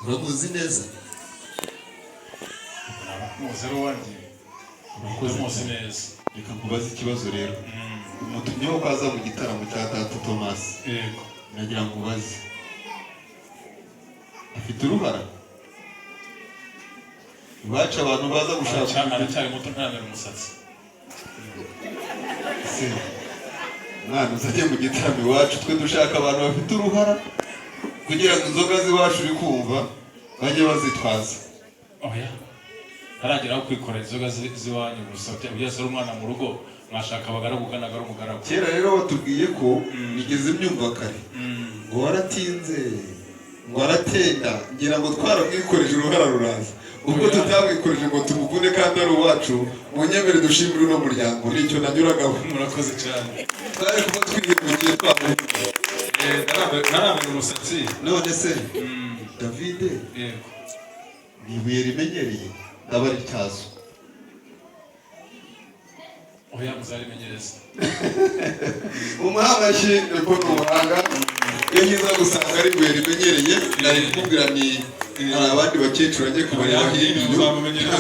uramuzi neza muzero wanjye uramuzi neza. reka kubaza ikibazo rero umutumye wo kwaza mu gitaramo cya Data Thomas yego nagira ngo ubaze afite uruhara iwacu abantu baza gushaka aracyari muto ntamera umusatsi se mwana uzajye mu gitaramo iwacu twe dushaka abantu bafite uruhara kugira ngo inzoga z'iwacu uri kumva bajye bazitwaza. oya harageraho kwikorera inzoga z'iwanyu gusa byose ari umwana mu rugo mwashaka abagaragu kandi ari umugaragu. Kera rero watubwiye ko nigeze myumva kare ngo waratinze ngo waratenda ngira ngo twaramwikoreje uruhara ruraza ubwo tutamwikoreje ngo tumuvune kandi ari uwacu munyemere dushimire uno muryango nicyo nanyuragaho. murakoze cyane twari kuba twiyemukiye twamuvuga ntaramenya umusatsi none se David yego ni ibuye rimenyereye ndaba rityazo oya muzarimenyereza umuhamashyi ko ni ubuhanga iyo nkiza gusanga ari ibuye rimenyereye nari kumubwira ni hari abandi bakecuru ajye kubareba hirya ntabwo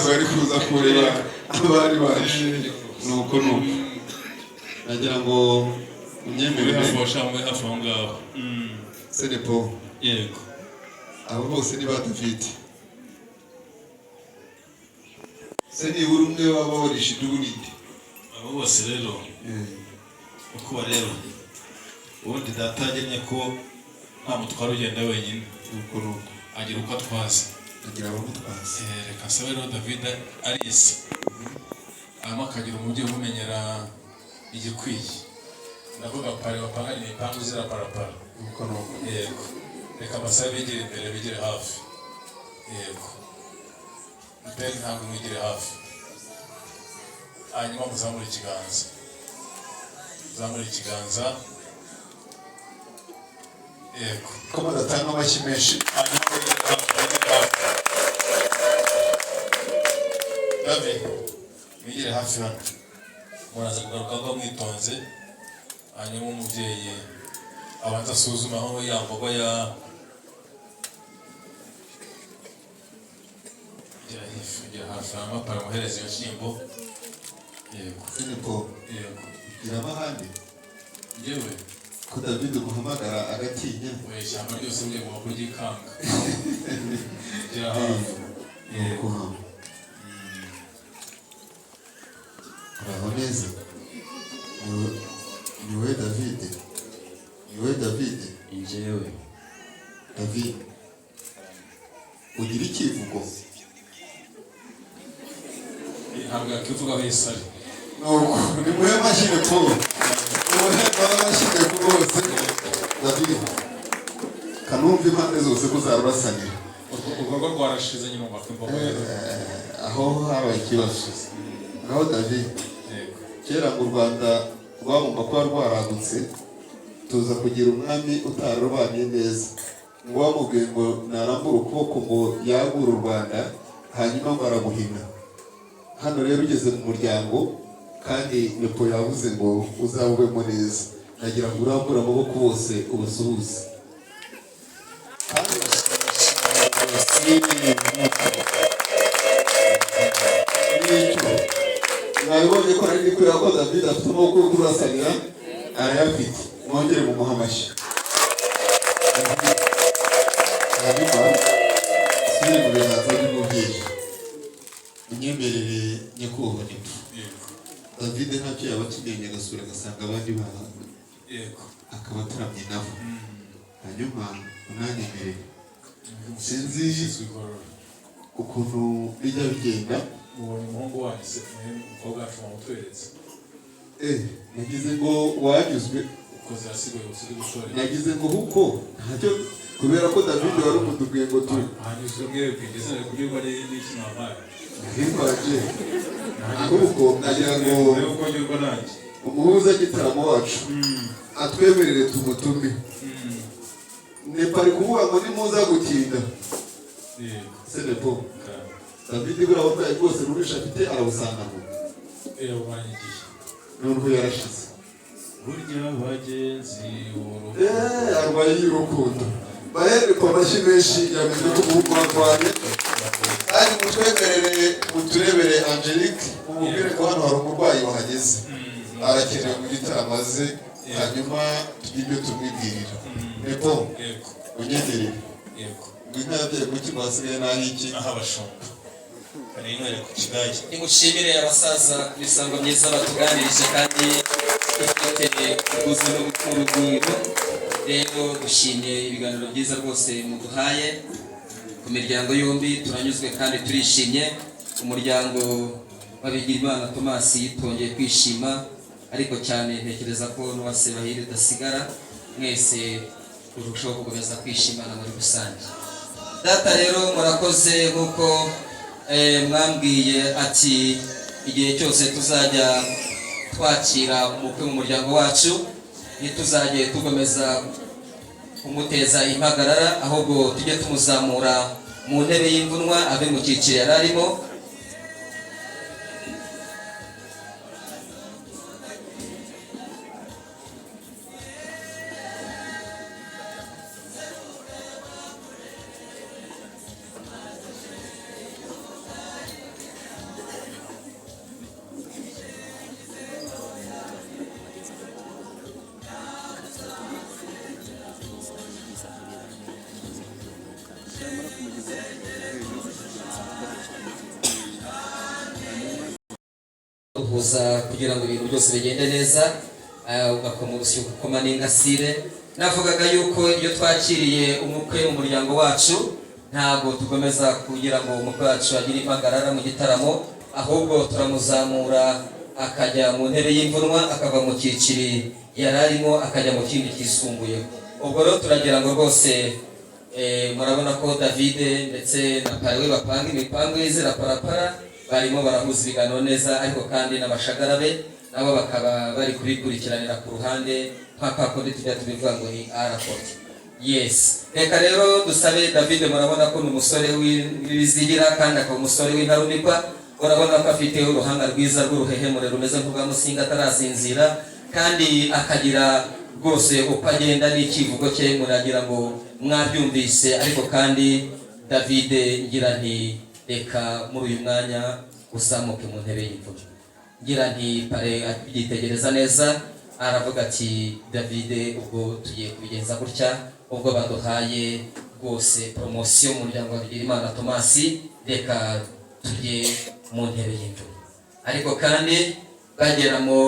bari kuza kureba abari bacu nuko nagira ngo unyemerere muri hafi aho ngaho senepo yego abo bose ni ba David se nibura umwe waba warisha idubu n'indi abo bose rero uko bareba ubundi data yagennye ko nta mutwaro ugenda wenyine nuko agira uko atwaza agira abamutwaza. reka nsabe rero David arisa hanyuma akagira umubyeyi umumenyera igikwiye ndavuga pari bapanganye imipangu ziraparapara nuko yego reka amasaha bigire imbere bigire hafi yego mbere ntabwo mwigire hafi hanyuma muzamure ikiganza yego ko badatanga amashyi menshi hanyuma mwigire hafi David mwigire hafi hano muraza kugaruka ngo mwitonze hanyuma umubyeyi abanza asuzuma aho ya mboga ya gira hafi hanyuma para muhereza iyo nshyimbo yego senepo yego iraba ahandi yewe ko David umuhamagara agatinya we ishyamba ryose ugiye mu makuru ry'ikanga gira hafi nuko uraho neza ni wowe David Njyewe David ugira ikivugo ntabwo yakivugaho isari nuko ni muhe mashine po mashine po bose David kanumva impande zose kuzarurasanira urwo rwarashize nyine umva imboga aho habaye ikibazo naho David yego kera mu Rwanda rwagomba kuba rwaragutse tuza kugira umwami utararubaniye neza ngo wamubwiye ngo narambura ukuboko ngo yagure u Rwanda hanyuma ngo araguhina. Hano rero ugeze mu muryango kandi Nepo yavuze ngo uzabubemo neza nagira ngo urambure amaboko bose ubasuhuze nabibonye ko nari kubera ko David afite amaboko yo kurasanira arayafite mwongere mu muhamashyi hanyuma sire mu biganza by'umubyeyi unyemerere nyakubahwa Nepo David ntacyo yaba akeneye agasura agasanga abandi bahantu yego akaba ataramye nabo hanyuma unanyemerere sinzi ukuntu bijya bigenda ubonye umuhungu wanyu se umukobwa wacu wamutweretse nagize ngo wanyuzwe uko zasigaye usiri gushora nagize ngo kuko ntacyo kubera ko David wari umudubwiye ngo tu hanyuzwe mwebwe ngeze kubyumva n'iki mwamaye himbaje kuko nagira ngo uko nyurwa nanjye umuhuza gitaramo wacu atwemerere tumutume Nepo ari kuvuga ngo nimuza gutinda Senepo David buriya burwayi bwose n'ubisha afite arabusangamo bumanye igihe n'urwo yarashize burya bagenzi arwaye y'urukundo bahere ko amashyi menshi yamenye ko umuhungu warwanye kandi mutwemerere muturebere Angelique umubwire ko hano hari umurwayi wahageze arakeneye mu gitaramo aze hanyuma tujye ibyo tumwibwirira nepo unyegerere Winabye mutima wasigaye naho iki ahabashumba ari intare ku kigage nimushimire abasaza bisango myiza batuganirije kandi ifite ubuzima bw'urugwiro rero dushimiye ibiganiro byiza rwose muduhaye ku miryango yombi turanyuzwe kandi turishimye umuryango wa Bigirimana Thomas yitongeye kwishima ariko cyane ntekereza ko n'uwase bahire dasigara mwese urushaho gukomeza kwishimana muri rusange data rero murakoze nkuko mwambwiye ati igihe cyose tuzajya twakira umukwe mu muryango wacu ntituzajye tugomeza kumuteza impagarara ahubwo tujye tumuzamura mu ntebe y'imvunwa ave mu cyiciro yari arimo uhuza kugira ngo ibintu byose bigende neza ugakoma urusyo ukoma n'ingasire navugaga yuko iyo twakiriye umukwe mu muryango wacu ntabwo tugomeza kugira ngo umukwe wacu agire impagarara mu gitaramo ahubwo turamuzamura akajya mu ntebe y'imvunwa akava mu cyiciri yari arimo akajya mu kindi kisumbuye ubwo rero turagira ngo rwose murabona ko David ndetse na Pare we bapanga imipango y'izira parapara barimo barahuza ibiganiro neza ariko kandi n'abashagara be nabo bakaba bari kubikurikiranira ku ruhande nk'aka kundi tujya tubivuga ngo ni araport yes reka rero dusabe David murabona ko ni umusore w'ibizigira kandi akaba umusore w'intarumikwa urabona ko afite uruhanga rwiza rw'uruhehemure rumeze nk'ubwa Musinga atarasinzira kandi akagira rwose uko agenda n'ikivugo cye muragira ngo mwabyumvise ariko kandi David ngira nti reka muri uyu mwanya uzamuke mu ntebe y'imvunwa ngira nti Pare abyitegereza neza aravuga ati David ubwo tugiye kubigenza gutya ubwo baduhaye rwose promotion mu muryango wa Bigirimana Thomas reka tujye mu ntebe y'imvunwa ariko kandi bageramo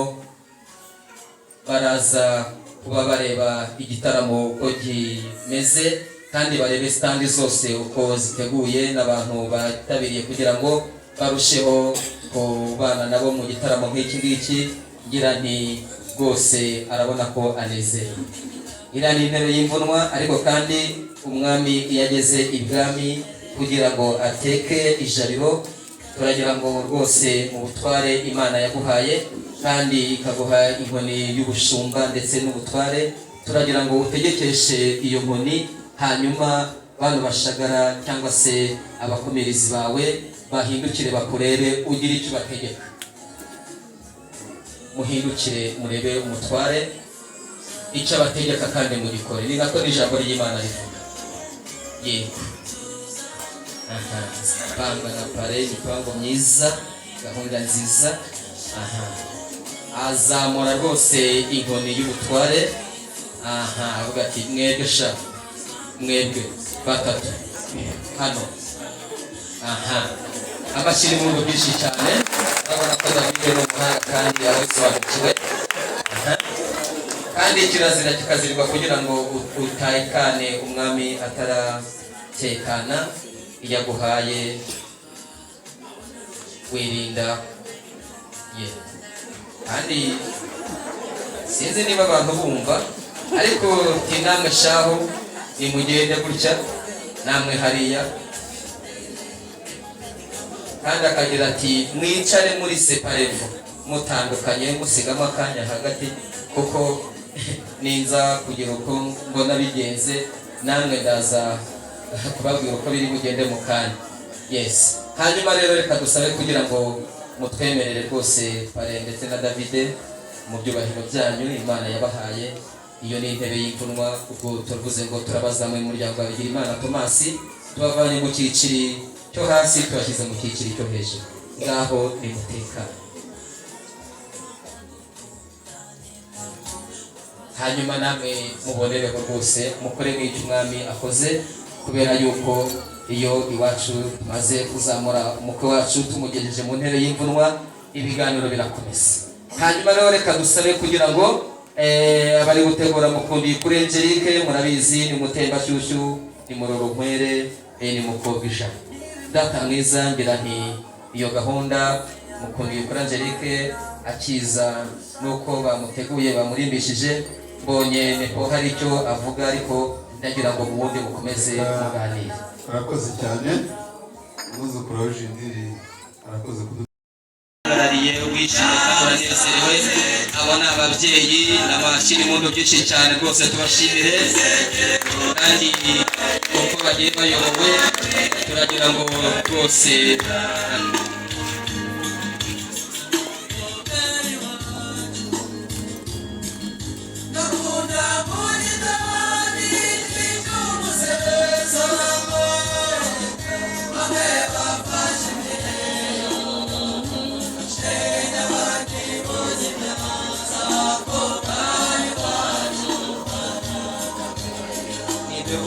baraza kuba bareba igitaramo uko kimeze kandi barebe standi zose uko ziteguye n'abantu batabiriye kugira ngo barusheho kubana nabo mu gitaramo nk'iki ngiki ngira nti rwose arabona ko anezerewe iriya ni intebe y'imvunwa ariko kandi umwami iyo ageze ibwami kugira ngo ateke ijabiro turagira ngo rwose mu butware Imana yaguhaye kandi ikaguha inkoni y'ubushumba ndetse n'ubutware turagira ngo utegekeshe iyo nkoni hanyuma bano bashagara cyangwa se abakomerezi bawe bahindukire bakurebe ugire icyo bategeka muhindukire murebe umutware icyo abategeka kandi mugikore ni nako n'ijambo ry'Imana rivuga yego panga na Pare imipango myiza gahunda nziza azamura rwose inkoni y'ubutware avuga ati mwebwe sha mwebwe batatu hano amashyiri mu ngo byinshi cyane urabona ko David ni umuhanga kandi abasobanukiwe kandi kirazira kikazirwa kugira ngo utekane umwami ataratekana iyo aguhaye wirinda kandi sinzi niba abantu bumva ariko namwe shaho nimugende gutya namwe hariya kandi akagira ati mwicare muri separevo mutandukanye musigamo akanya hagati kuko ninza kugira uko mbona bigenze namwe ndaza kubabwira uko biri bugende mu kanya yes hanyuma rero reka dusabe kugira ngo mutwemerere rwose Pare ndetse na David mu byubahiro byanyu Imana yabahaye iyo ni intebe y'imvunwa. Ubwo turavuze ngo turabazamuye mu muryango wa Bigirimana Tomasi, tubavanye mu cyiciri cyo hasi tubashyize mu cyiciri cyo hejuru. Ngaho ni mutekano. Hanyuma namwe mubonereho rwose mukore nk'icyo umwami akoze, kubera yuko iyo iwacu tumaze kuzamura umukwe wacu tumugejeje mu ntebe y'imvunwa, ibiganiro birakomeza. Hanyuma rero reka dusabe kugira ngo abari gutegura mukundi kuri Angelique, murabizi ni Mutembashyushyu, ni Murorunkwere, ni Mukobisha. Data mwiza, ngira nti iyo gahunda mukundi kuri Angelique akiza nuko bamuteguye bamurimbishije, mbonye nepo hari icyo avuga, ariko ndagira ngo ubundi mukomeze muganire. Arakoze cyane umuzukuru wa Jindiri, arakoze barariye wishimye kandi uranezerewe. Abo ni ababyeyi n'abashyira impundu byinshi cyane rwose, tubashimire kandi uko bagiye bayobowe, turagira ngo rwose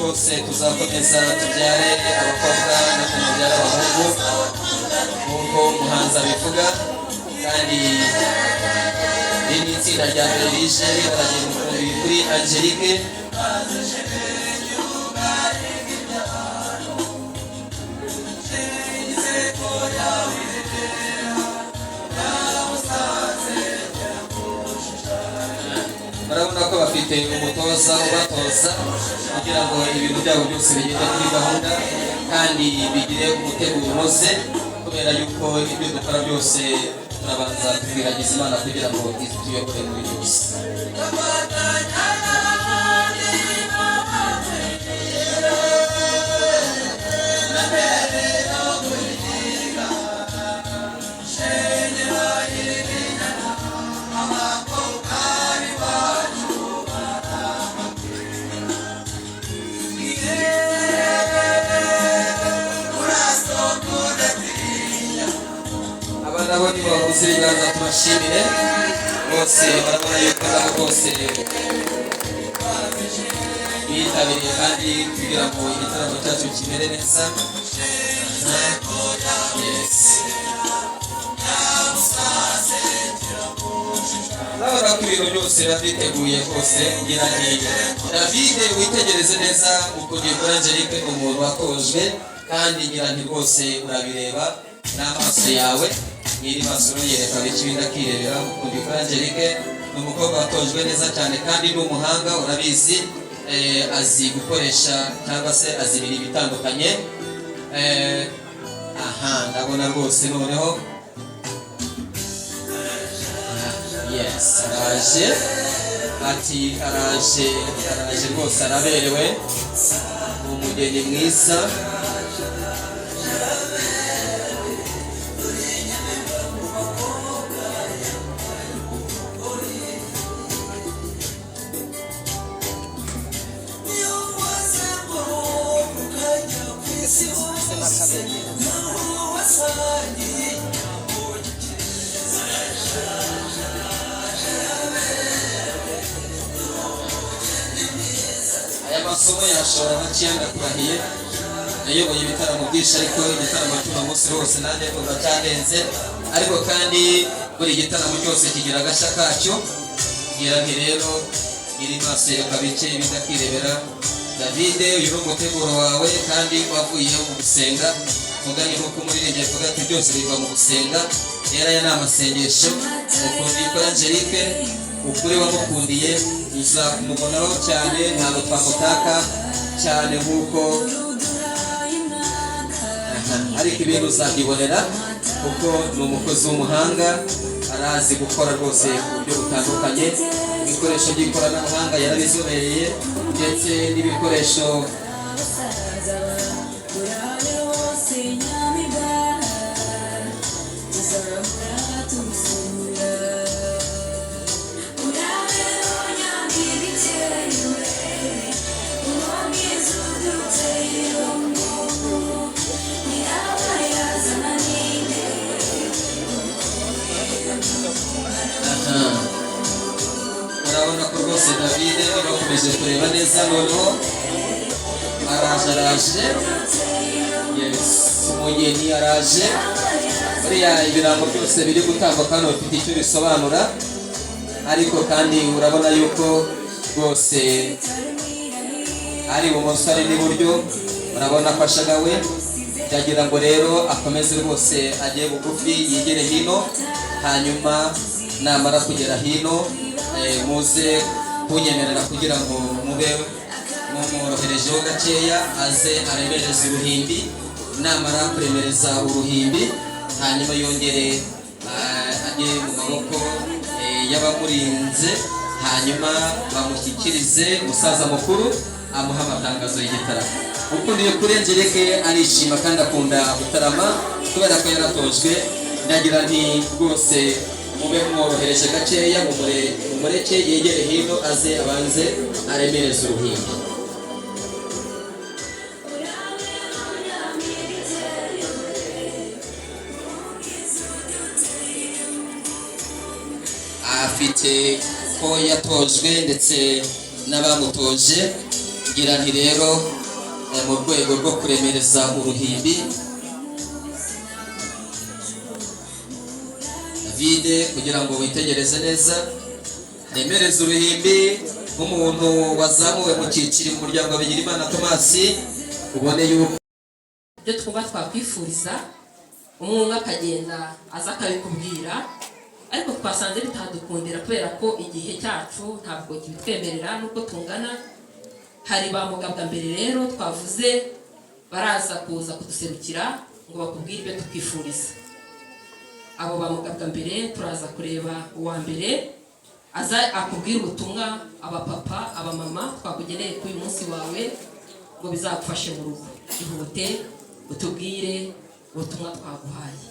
bose tuzakomeza tubyare abakobwa no kumubyara abahungu nk'uko umuhanzi abivuga. Kandi iri ni itsinda rya mbere rije ribaragiye mukumbi kuri Angelique. Barabona ko bafite umutoza ubatoza kugira ngo ibintu byabo byose bigende kuri gahunda kandi bigire umuteguro unoze, kubera yuko ibyo dukora byose turabanza twiragiza Imana kugira ngo ituyobore muri byose. Nabo ni bavuze ibiganza, tubashimire bose. Barabona yuko nabo bose bitabiriye kandi kugira ngo igitaramo cyacu kimere neza. Urabona ko ibintu byose biba byiteguye rwose. Ngira nti David, witegereze neza ukuriye kuri Angelique, umuntu watojwe, kandi ngira nti rwose urabireba n'amaso yawe. Nyiri masoro yerekana ikibindi akirebera. Ukuriye kuri Angelique ni umukobwa watojwe neza cyane kandi ni umuhanga, urabizi. Azi gukoresha cyangwa se azi ibintu bitandukanye. Aha, ndabona rwose noneho yes, araje ati araje rwose, araberewe, umugeni mwiza. Aya masomo yashobora nka Kiyanda kurahiye, yayoboye ibitaramo byinshi, ariko igitaramo cy'uno munsi rwose nanjye kuva cyandenze. Ariko kandi buri gitaramo cyose kigira agashya kacyo. Ngira nti rero iri maso yakabike bidakirebera. David, uyu ni umuteguro wawe kandi wavuye mu gusenga. Mugani nk'uko umuririmbyi avuga ati byose biva mu gusenga. Rero aya ni amasengesho. Mukundi kuri Angelique, ukuri wamukundiye uzakumubonaho cyane, ntabwo twamutaka cyane nk'uko ariko ibintu uzabibonera, kuko ni umukozi w'umuhanga, arazi gukora rwose ku buryo butandukanye. Ibikoresho by'ikoranabuhanga yarabizobereye, ndetse n'ibikoresho tugerageje kureba neza noneho araje yes umugeni araje buriya ibirango byose biri gutambuka hano bifite icyo bisobanura ariko kandi urabona yuko rwose ari ibumoso ari n'iburyo urabona ko ashagawe byagira ngo rero akomeze rwose agiye bugufi yigere hino hanyuma namara kugera hino muze kunyemerera kugira ngo mube mumworoherejeho gakeya aze aremereze uruhimbi namara kuremereza uruhimbi hanyuma yongere ajye mu maboko y'abamurinze hanyuma bamushyikirize umusaza mukuru amuha amatangazo y'igitaramo ukundiye kuri Angelique arishima kandi akunda gutarama kubera ko yaratojwe ndagira nti rwose mube mworohereje gakeya mumureke yegere hino aze abanze aremereze uruhimbi afite ko yatojwe ndetse n'abamutoje ngira nti rero mu rwego rwo kuremereza uruhimbi David kugira ngo witegereze neza remereza uruhimbi nk'umuntu wazamuwe mu cyiciro mu muryango wa Bigirimana Thomas ubone yuko ibyo twumva twakwifuriza umwe akagenda aza akabikubwira ariko twasanze bitadukundira kubera ko igihe cyacu ntabwo kibitwemerera nuko tungana hari ba mugabwa mbere rero twavuze baraza kuza kuduserukira ngo bakubwire ibyo tukifuriza abo ba mugabwa mbere turaza kureba uwa mbere aza akubwira ubutumwa abapapa abamama twakugeneye kuri uyu munsi wawe ngo bizagufashe mu rugo ihute utubwire ubutumwa twaguhaye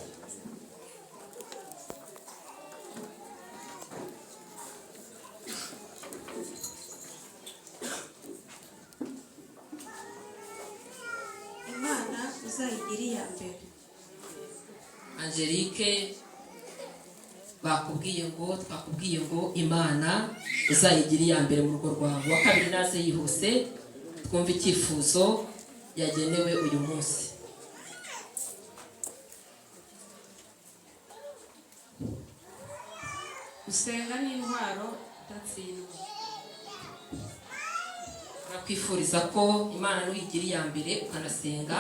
Imana uzayigire iya mbere. Angelique twakubwiye ngo Imana uzayigire iya mbere mu rugo rwawe wa kabiri naze yihuse twumva icyifuzo yagenewe uyu munsi Gusenga n'intwaro idatsindwa. turakwifuriza ko Imana nuyigira iya mbere ukanasenga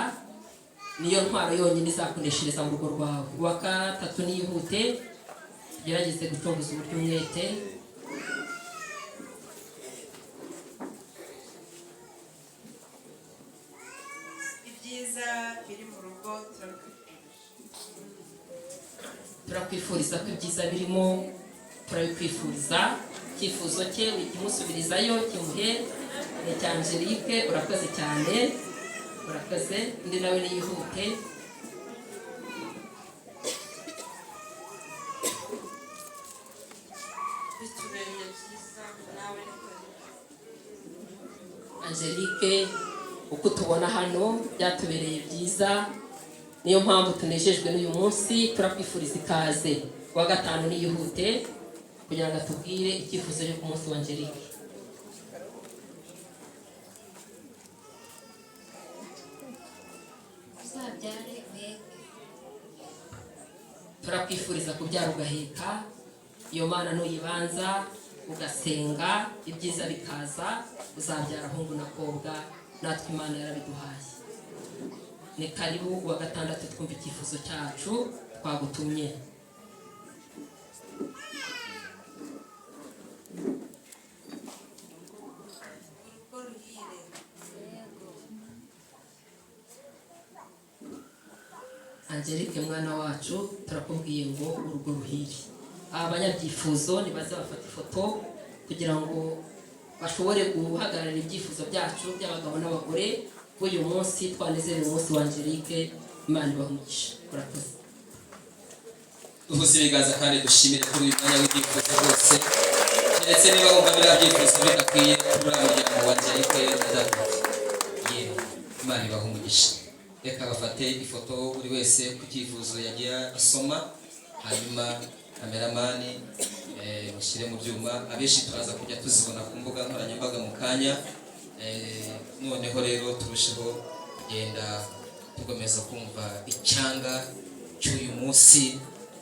niyo ntwaro yonyine izakuneshereza mu rugo rwawe uwa gatatu niyihute tugerageze gutunguza uburyo umwete Ibyiza biri mu rugo turakwifuriza ko ibyiza birimo turabikwifuriza icyifuzo cye wikimusubirizayo kimuhe ni cya Angelique urakoze cyane urakoze undi nawe niyihute Angelique uko tubona hano byatubereye byiza niyo mpamvu tunejejwe n'uyu munsi turakwifuriza ikaze wa gatanu niyihute kugira ngo atubwire icyifuzo cyo ku munsi wa Angelique turakwifuriza kubyara ugaheka iyo Mana nuyibanza ugasenga ibyiza bikaza uzabyara ahungu na kobwa natwe Imana yarabiduhaye ni karibu wa gatandatu twumva icyifuzo cyacu twagutumye Angelique mwana wacu turakubwiye ngo urugo ruhire abanyabyifuzo nibaze bafata ifoto kugira ngo bashobore guhagarara ibyifuzo byacu by'abagabo n'abagore b'uyu munsi twanezerewe umunsi wa Angelique Imana ibamugisha urakoze duhuze ibiganza kandi dushimire kuri uyu mwanya w'ibyifuzo rwose ndetse niba wumva biriya byifuzo bidakwiye kuri uriya muryango wa Angelique David yewe Imana ibaha umugisha reka bafate ifoto buri wese ku cyifuzo yagiye asoma hanyuma kameramani mushyire mu byuma abenshi turaza kujya tuzibona ku mbuga nkoranyambaga mu kanya. Noneho rero turusheho kugenda tugomeza kumva icyanga cy'uyu munsi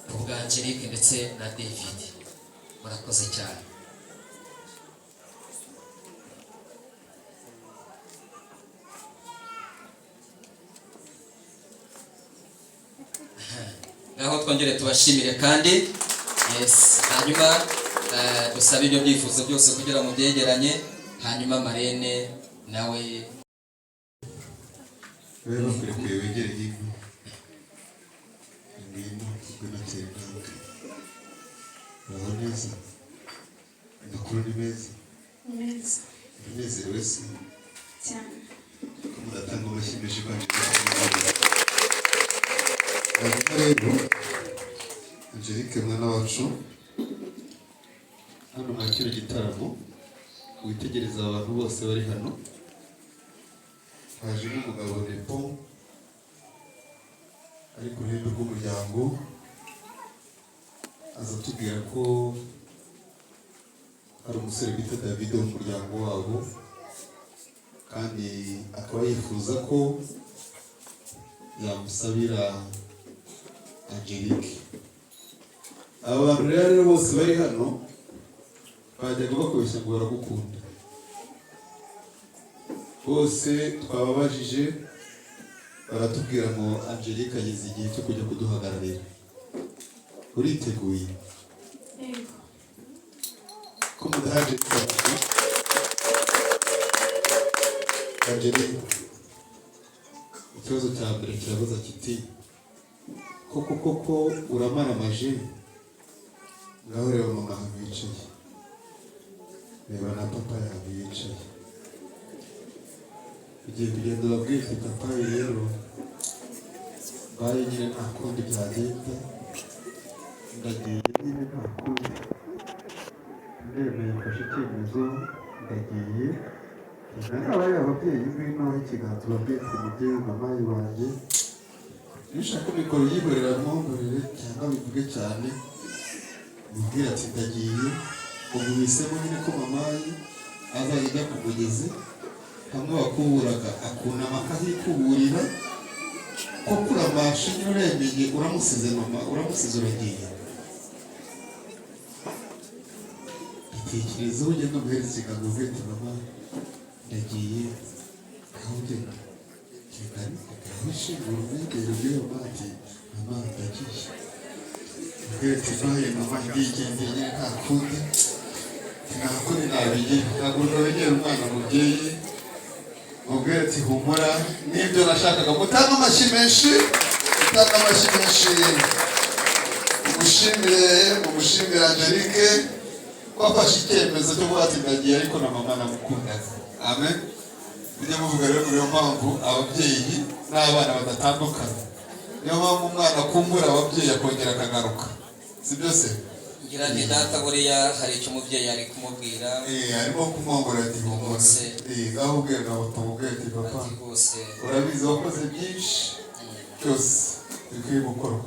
ku bwa Angelique ndetse na David. Murakoze cyane. Ngaho twongere tubashimire kandi hanyuma dusabe ibyo byifuzo byose kugira mu byegeranye, hanyuma Marene nawe rero kure wegere hino ngwino natera intambwe. Uraho neza? Amakuru ni meza? neza unezerewe se cyane. ko mudatanga amashyimeshi banjye hanyuma rero Angelique mwana wacu, hano mwa kino gitaramo witegereza abantu bose bari hano, haje n'umugabo Nepo ari ku ruhembe rw'umuryango, aza atubwira ko hari umusore bita David wo mu muryango wabo, kandi akaba yifuza ko yamusabira Angelique. Aba bantu rero bose bari hano bajyaga bakoresha ngo baragukunda, bose twababajije baratubwira ngo Angelique ageze igihe cyo kujya kuduhagararira. Uriteguye? Yego. Ko mudahaje Angelique, ikibazo cya mbere kirabaza kiti koko uramaramaje? Ngaho reba mama ahantu yicaye, reba na papa yawe yicaye, ugiye kugenda urabwira uti papa rero baye nyine nta kundi byagenda, ndagiye nyine nta kundi, ndemeye mfashe icyemezo, ndagiye. Nabaye ababyeyi ngwino ikiganza urabwira uti mubyeyi mama wanjye, nishaka mikoro yikorera mwongorere cyangwa bivuge cyane, mubwira ati ndagiye. Ubu bisemo nyine ko mama azajya ku mugezi, hamwe wakuburaga akunama akahikuburira, ko kuramasha nyine uremeye uramusize mama, uramusize uragiye. Itekereza ugenda umuhereza ikiganza ubwira uti mama ndagiye, aho ugenda wishimira umwegero by'uwo mati, mama ndagiye. Ubwira ati mbaye mama ndigendeye nta kundi, ntakundi nabigira, ntabwo wegera umwana mubyeyi. Ubwira ati humura, n'ibyo nashakaga. Mutanga amashyi menshi, mutanga amashyi menshi. Umushimire Angelique wafashe icyemezo cyo kuba ati ndagiye ariko na mama namukundaga. Amen. Mujye muvuga rero niyo mpamvu ababyeyi n'abana badatandukana, niyo mpamvu umwana akumbura ababyeyi akongera akagaruka, si byose? ngira nti data buriya hari icyo umubyeyi ari kumubwira, arimo kumwongora ati humura, ngaho ubwira nawe utamubwira ati papa urabizi wakoze byinshi byose bikwiye gukorwa,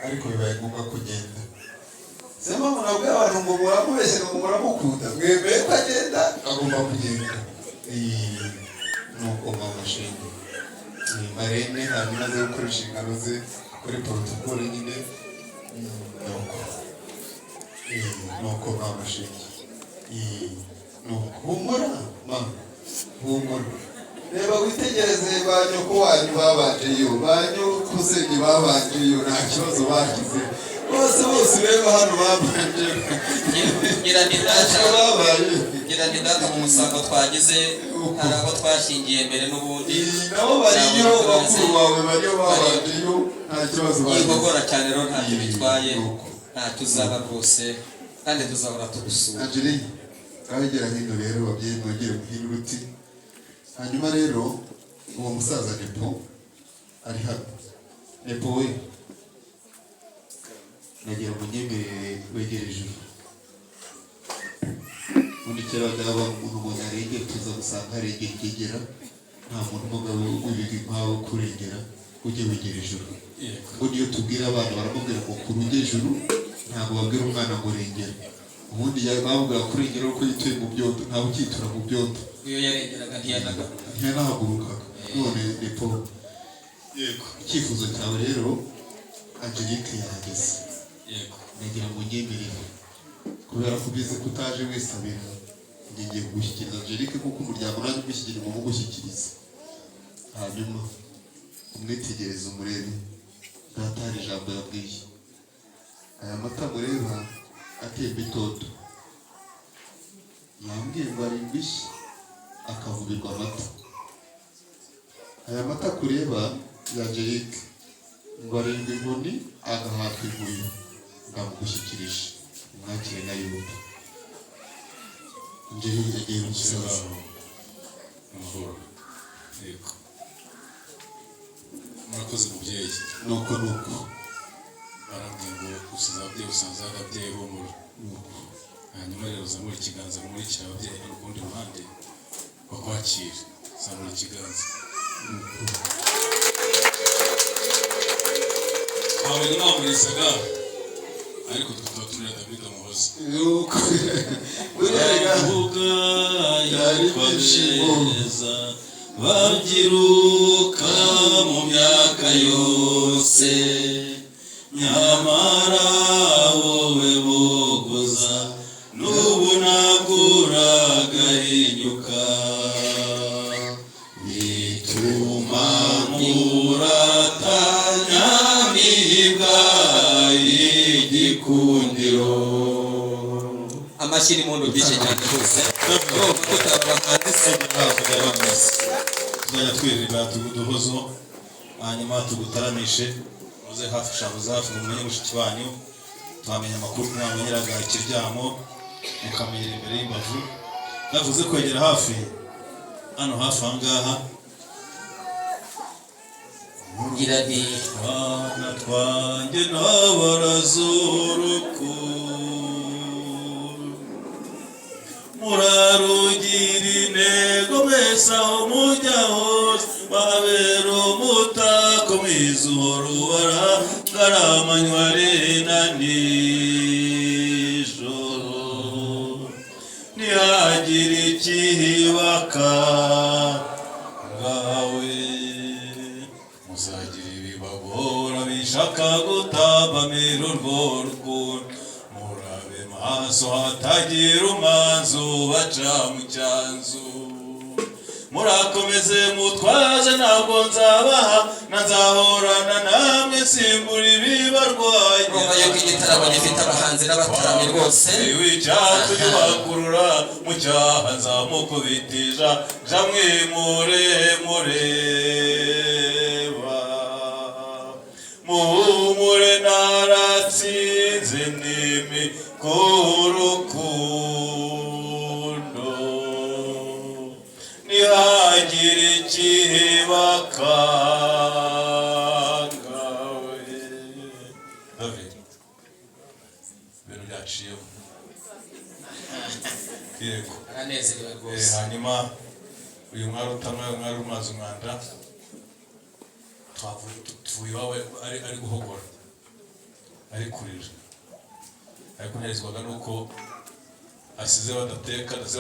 ariko bibaye ngombwa kugenda. Siyo mpamvu nabwo abantu ngo muramubeshye ngo muramukunda, mwemeye ko agenda agomba kugenda. Nuko mama shinge Marene hanyuma aze gukora inshingano ze kuri protocol nyine, nuko mama shinge humura mama, humura. Reba witegereze ba nyoko wanyu babanjeyo, ba nyokusenyi babanjeyo, nta kibazo bagize bose reba hano babanje. ngira ni data mu musango twagize, hari abo twashingiye mbere n'ubundi nabo bariyo, bakuru bawe bariyo babanjeyo, nta kibazo bagize. yigogora cyane rero ntacyo bitwaye, ntacyo uzaba rwose, kandi tuzahora tugusura. Angelique, kahegera hino rero babyeyi mwongere muhine uruti. Hanyuma rero uwo musaza Nepo ari hano. Nepo we, nagira munyemerere wegere ijuru. Ubundi kera wajyaga umuntu ngo arengere, tuza gusanga arengera ikigera, nta muntu umugabo w'ibigwi nkawe kurengera, ujye wegera ijuru. Ubwo niyo tubwira abana baramubwira ngo kurujye ijuru, ntabwo babwira umwana ngo rengera. ubundi yabavuga kuri ingero ko yituye mu byondo ntawe ukitura mu byondo iyo yarengeraga ntiyanahagurukaga none ni Paul yego icyifuzo cyawe rero Angelique yahageze yego nagira ngo nyemerere kubera ko bize kutaje wisabira ngiye kugushyikiriza Angelique kuko umuryango nanjye umushyikiriza mu gushyikiriza hanyuma umwitegereze umurebe ntatari ijambo yabwiye aya mata mureba atemba itoto yambwiye ngo arindwi akavubirwa amata aya mata kureba ya Angelique ngo arindwi inkoni agahabwa inkuyu ndamugushyikirije umwakire na Yuda Angelique yagiye mu kibazo amahoro yego murakoze mubyeyi nuko barambwiye ngo usize ababyeyi usanze ari ababyeyi b'umuro hanyuma rero uzamura ikiganza mumurikira ababyeyi no kurundi ruhande bakwakire zamura ikiganza hawe mwamurisaga ariko tukaba turira David Muhoza nuko bavuga yitwa neza babyiruka mu myaka yose nyamara wowe bogoza n'ubu naguragahinyuka bituma muratanya mibwa y'igikundiro amashyira impundu byinshi cyane rwose urumva ko utabahanzi tuzajya twiririmba tuguduhozo hanyuma tugutaramishe muze hafi shabuze hafi mumenye mushiki wanyu twamenya amakuru mwamenyeraga ikiryamo mukamenyera imbere y'imbavu navuze kwegera hafi hano hafi ahangaha ngira nti twana twanjye n'abarazuruku murarugira intego mwese aho mujya hose babera umutako mwiza uhora ubarangara amanywa arena nijoro ntihagire ikihibaka ngawe muzagira ibibagora bishaka gutabamira urwo rukundo murabe maso hatagira umwanzu baca mu cyanzu murakomeze mutwaze ntabwo nzabaha nzahorana namwe simbura ibibarwaye urumva yuko igitaramo gifite abahanzi n'abataramyi rwose w'icyaha tujye bakurura mu cyaha nzamukubitija jamwe mureba muhumure naratsinze nimi kurukundo ntihagire ikibakangawe David ibintu byaciyemo yego aranezerewe rwose hanyuma uyu mwari utamwe umwari umaze umwanda tuvuye iwawe ari guhogora ari kurira ariko nterezwaga nuko asize badateka ndetse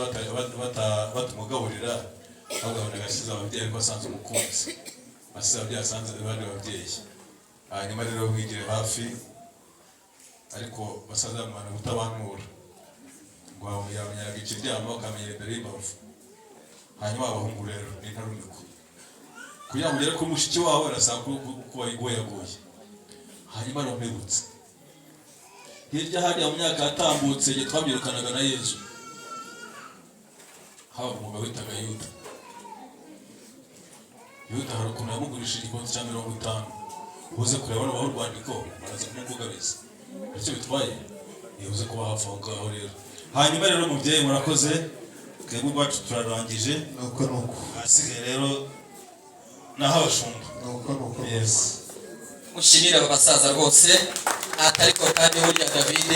batamugaburira ahubwo agasize ababyeyi ariko asanze umukunzi asize ababyeyi asanze abandi babyeyi hanyuma rero wigire hafi ariko basaza bamwana gutabanura ngo yamenyaga ikiryamo akamenyera imbere y'imbavu hanyuma abahungu rero ni intarumikwa kugira ngo ugere kuri mushiki wawe arasanga ko wayigoyagoye hanyuma aramwibutse hirya hariya mu myaka yatambutse igihe twabyirukanaga na Yezu haba umugabo witaga Yuda hari ukuntu yamugurishije igikonzi cya 50 ubuze kureba n'abaho urwandiko baraza kumugabeza icyo bitwaye yavuze ko bahafa aho ngaho rero hanyuma rero mubyeyi murakoze twebwe ubwacu turarangije nuko hasigaye rero naho abashumba nuko yes mushimira aba basaza rwose atariko kandi burya David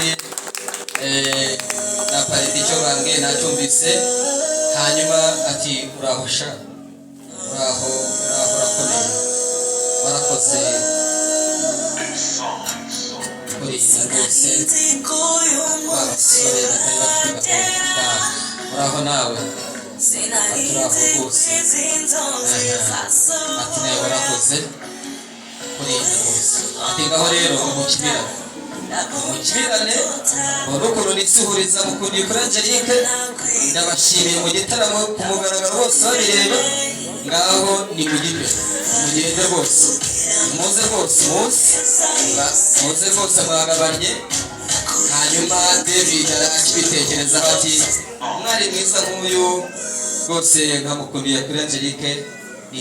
na pariti icyo bambwiye nacyumvise hanyuma ati urahosha uraho urakomeye warakoze buriya rwose abasore batari bafite gahunda muraho nawe baturaho rwose ati nawe warakoze buriya rwose ati ngaho rero umukibirane urukundo n'isuhuriza mukundiye kuri Angelique ndabashimiye mu gitaramo ku mugaragaro bose babireba ngaho ni mugende rwose muze rwose muze rwose mwagabanye hanyuma David akibitekerezaho ati mwari mwiza nk'uyu rwose nkamukundiye kuri Angelique ni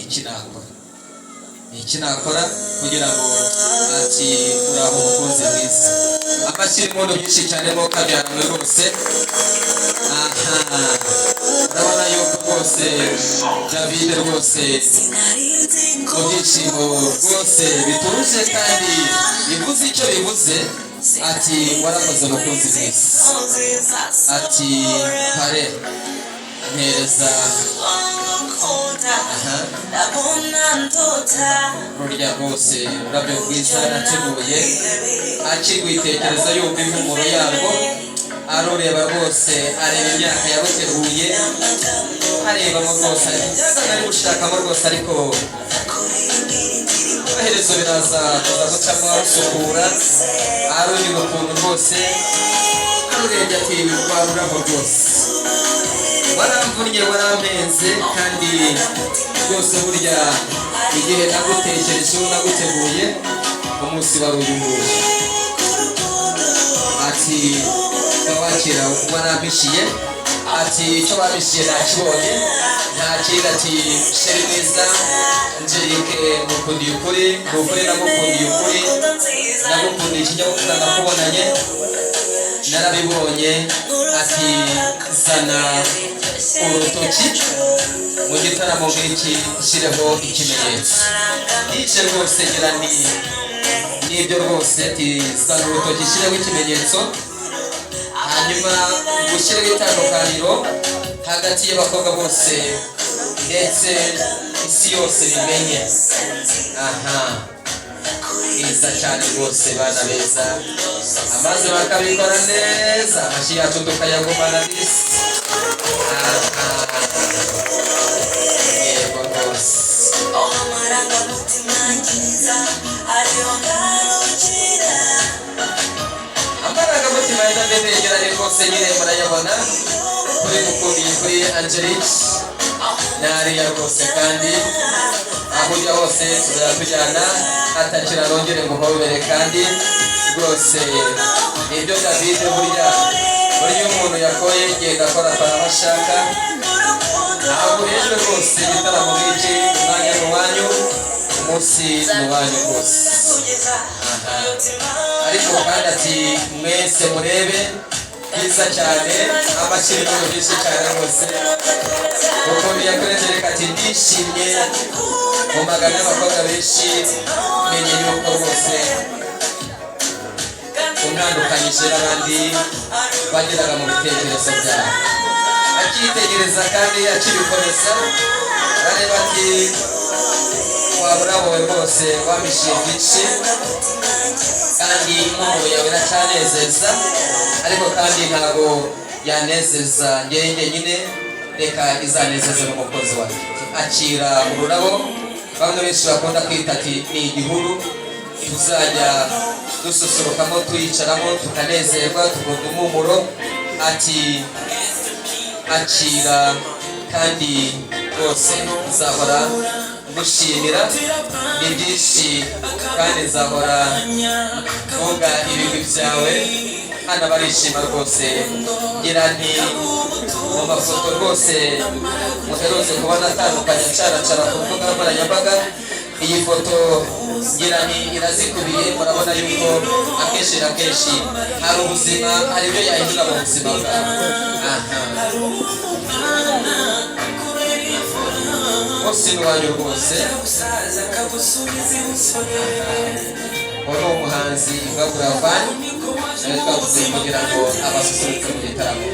iki nakora kugira ngo ati uraho umukunzi mwiza amashyira impundu byinshi cyane mo kabyaranywe rwose urabona yuko rwose David rwose mu byishimo rwose bituje kandi bivuze icyo bivuze ati warakoze umukunzi mwiza ati pare mpereza rurya rwose urabyo bwiza nateguye akigwitekereza yumva impumuro yarwo arureba rwose areba imyaka yabuteguye arebamo rwose ari gushakamo rwose ariko amaherezo biraza kuza gucamo arusukura arureba ukuntu rwose arurebye ati waruraho rwose waramvunnye warampenze kandi rwose burya igihe nagutekerejeho naguteguye umunsi wari uyu nguyu ati wabakira warampishiye ati icyo babishiye nakibonye nta kindi ati sheri mwiza Angelique mukundiye ukuri nagukundiye ukuri nagukundiye ikinyabupfura nakubonanye narabibonye ati zana urutoki mu gitaramo nk'iki shyireho ikimenyetso nice rwose ngira nibyo rwose ati zana urutoki shyireho ikimenyetso hanyuma gushyireho itandukaniro hagati y'abakobwa bose ndetse isi yose bimenye byiza cyane rwose bana beza amaze bakabikora neza amashyi yacu tukayagumana bisi yego rwose amarangamutima ya ndabegerane rwose nyine murayabona kuri mukundiye kuri Angelique nariya rwose kandi aho ujya hose tuzatujyana atakira arongere ngo uhobere kandi rwose nibyo David burya umuntu yakoye genda akora aho ashaka ntabwo rero rwose igitaramo nk'iki umwanya ni uwanyu umunsi ni uwanyu rwose ariko kandi ati mwese murebe byiza cyane amashyirwa byinshi cyane rwose kuko biyakoreshereka ati ndishimye mu magana y'abakobwa benshi menye yuko rwose umwandukanyije n'abandi bageraga mu bitekerezo byabo akitegereza kandi akibikomeza bareba ati wabura wowe rwose wamishiye byinshi kandi impumuro yawe iracyanezeza ariko kandi ntabwo yanezeza njyewe nyine reka izanezeze n'umukozi wawe akira mu rurabo bamwe benshi bakunda kwita ati ni igihuru tuzajya dususurukamo tuyicaramo tukanezerwa tukunda impumuro ati akira kandi rwose nzahora gushimira ni byinshi kandi nzahora mvuga ibigwi byawe hano barishima rwose ngira nti mu mafoto rwose muherutse kubona atandukanye acaracara ku mbuga nkoranyambaga iyi foto ngira nti irazikubiye murabona yuko akenshi na kenshi hari ubuzima hari ibyo yahindura mu buzima bwawe bose ni wanyu rwose uwo ni umuhanzi Buravan nawe twavuze kugira ngo abasusurutse mu gitaramo